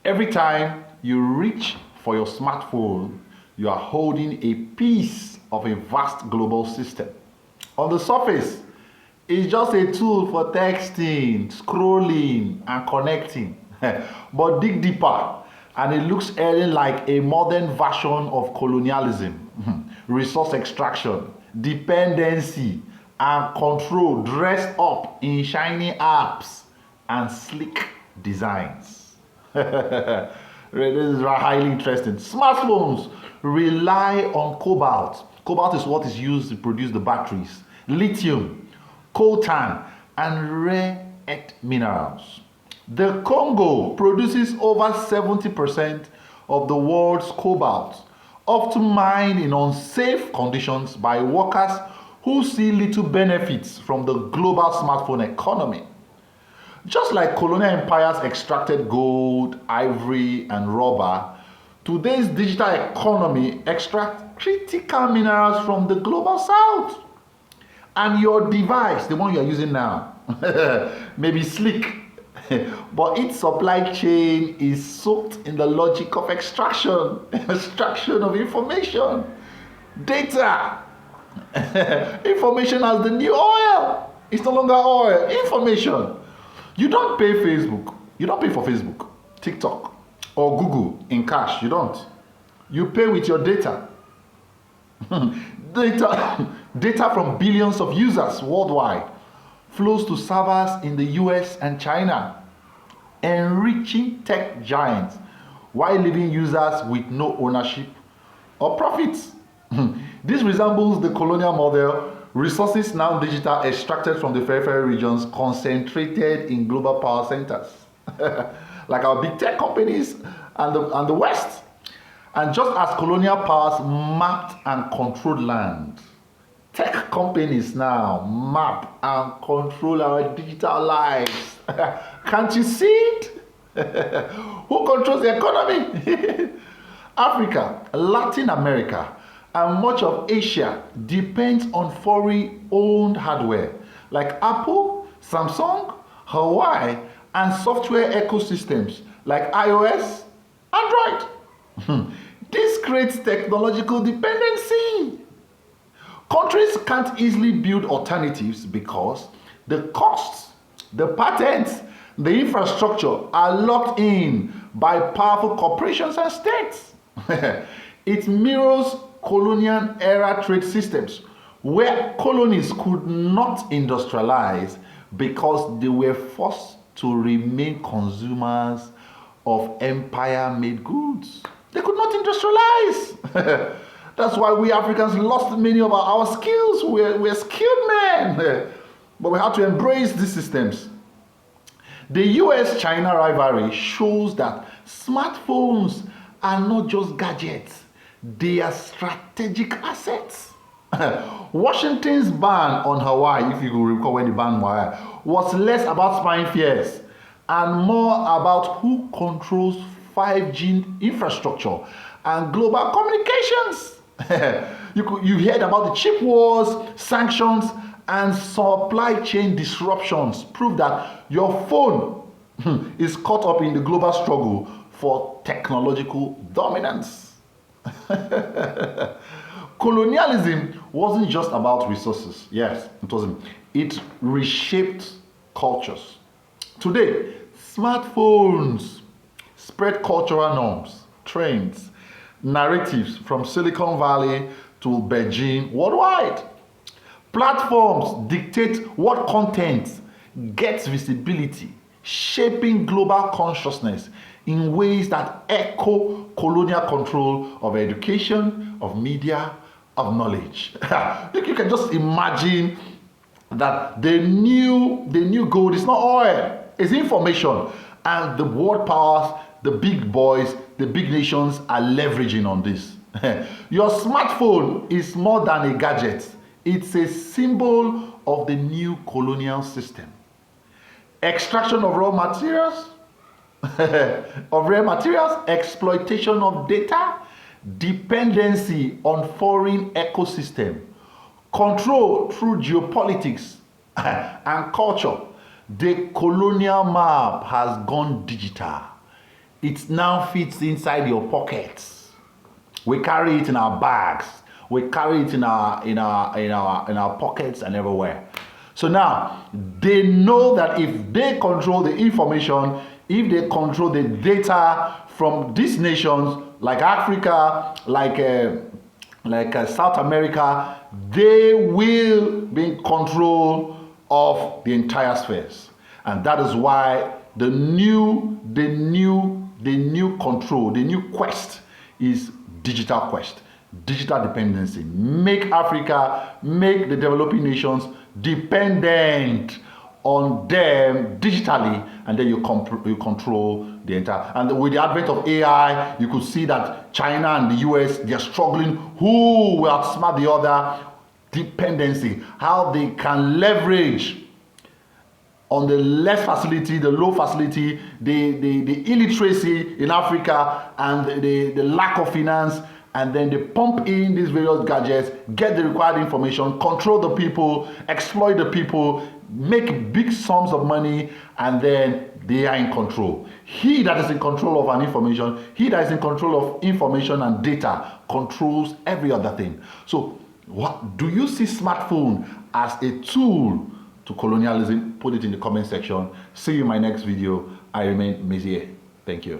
Every time you reach for your smartphone, you are holding a piece of a vast global system. On the surface, it's just a tool for texting, scrolling, and connecting. But dig deeper, and it looks anything like a modern version of colonialism, resource extraction, dependency, and control dressed up in shiny apps and sleek designs. This is highly interesting. Smartphones rely on cobalt. Cobalt is what is used to produce the batteries. Lithium, coltan, and rare earth minerals. The Congo produces over 70% of the world's cobalt, often mined in unsafe conditions by workers who see little benefits from the global smartphone economy. Just like colonial empires extracted gold, ivory, and rubber, today's digital economy extracts critical minerals from the global south. And your device, the one you are using now, may be sleek, but its supply chain is soaked in the logic of extraction of information, data. Information as the new oil. It's no longer oil, information. You don't pay Facebook. You don't pay for Facebook, TikTok, or Google in cash. You don't. You pay with your data. Data from billions of users worldwide flows to servers in the US and China, enriching tech giants while leaving users with no ownership or profits. This resembles the colonial model. Resources now digital extracted from the peripheral regions concentrated in global power centers like our big tech companies and the West. And just as colonial powers mapped and controlled land, tech companies now map and control our digital lives. Can't you see it? Who controls the economy? Africa, Latin America, and much of Asia depends on foreign-owned hardware like Apple, Samsung, Huawei, and software ecosystems like iOS, Android. This creates technological dependency. Countries can't easily build alternatives because the costs, the patents, the infrastructure are locked in by powerful corporations and states. It mirrors colonial era trade systems where colonies could not industrialize because they were forced to remain consumers of empire-made goods. They could not industrialize. That's why we Africans lost many of our skills. We're skilled men, but we have to embrace these systems. The US-China rivalry shows that smartphones are not just gadgets. They are strategic assets. Washington's ban on Hawaii, if you will recall when the ban was less about spying fears and more about who controls 5G infrastructure and global communications. You heard about the chip wars, sanctions, and supply chain disruptions prove that your phone is caught up in the global struggle for technological dominance. Colonialism wasn't just about resources. Yes, it wasn't. It reshaped cultures. Today, smartphones spread cultural norms, trends, narratives from Silicon Valley to Beijing worldwide. Platforms dictate what content gets visibility, shaping global consciousness in ways that echo colonial control of education, of media, of knowledge. You can just imagine that the new gold is not oil, it's information. And the world powers, the big boys, the big nations are leveraging on this. Your smartphone is more than a gadget. It's a symbol of the new colonial system. Extraction of raw materials, exploitation of data, dependency on foreign ecosystem, control through geopolitics and culture. The colonial map has gone digital. it now fits inside your pockets. We carry it in our bags. We carry it in our pockets and everywhere. So now they know that if they control the information, if they control the data from these nations like Africa, like South America, they will be in control of the entire space. And that is why the new control, the new quest is digital quest, digital dependency. Make Africa, make the developing nations dependent on them digitally, and then you control the entire. And with the advent of AI, you could see that China and the US, they're struggling. Who will outsmart the other? Dependency. How they can leverage on the less facility, the low facility, the illiteracy in Africa, and the lack of finance, and then they pump in these various gadgets, get the required information, control the people, exploit the people, make big sums of money, and then they are in control. He that is in control of an information, he that is in control of information and data controls every other thing. So what do you see smartphone as a tool to colonialism? Put it in the comment section. See you in my next video. I remain Mezier. Thank you.